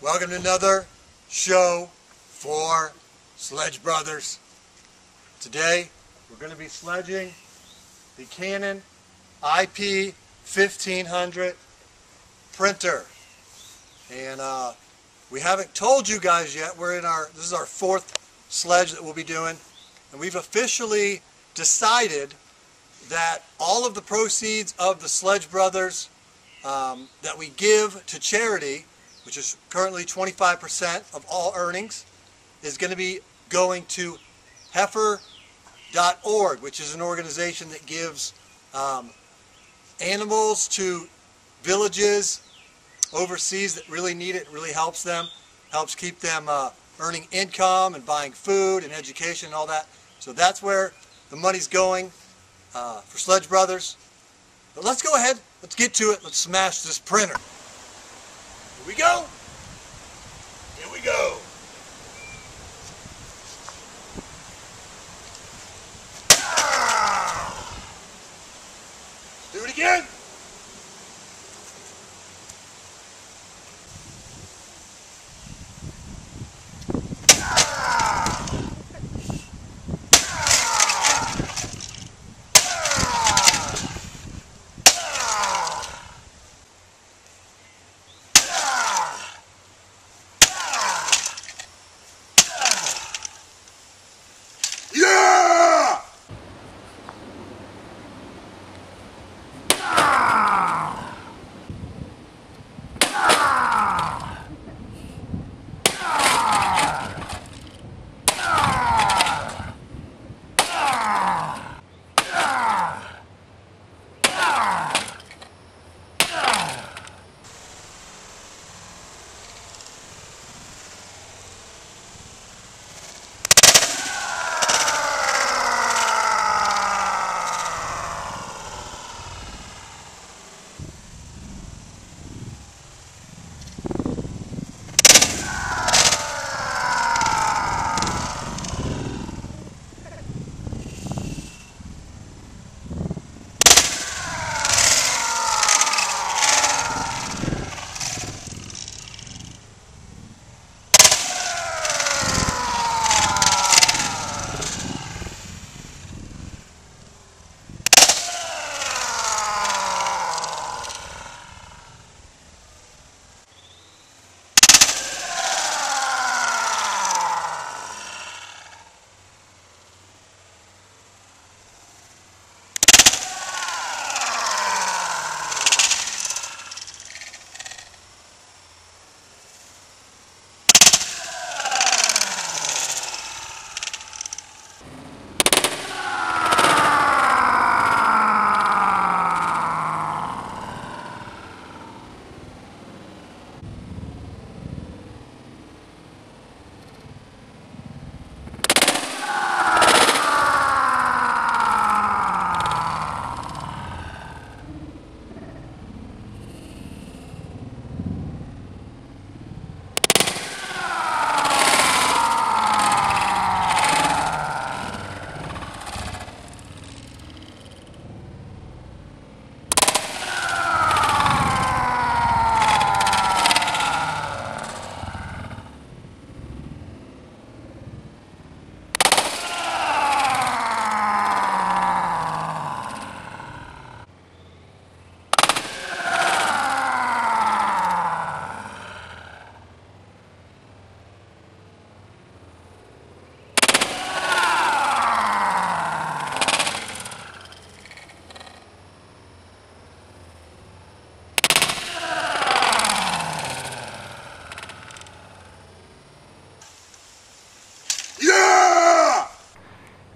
Welcome to another show for Sledge Brothers. Today we're going to be sledging the Canon IP 1500 printer, and we haven't told you guys yet. This is our fourth sledge that we'll be doing, and we've officially decided that all of the proceeds of the Sledge Brothers that we give to charity, which is currently 25% of all earnings, is going to be going to heifer.org, which is an organization that gives animals to villages overseas that really need it. It really helps them, helps keep them earning income and buying food and education and all that. So that's where the money's going for Sledge Brothers. But let's go ahead, let's get to it, let's smash this printer. Here we go. Here we go. Ah! Do it again.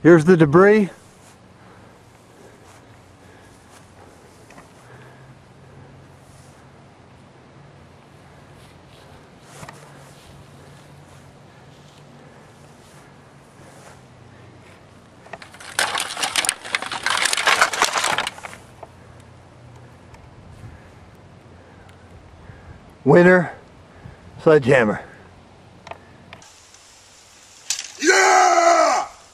Here's the debris. Winner, sledgehammer.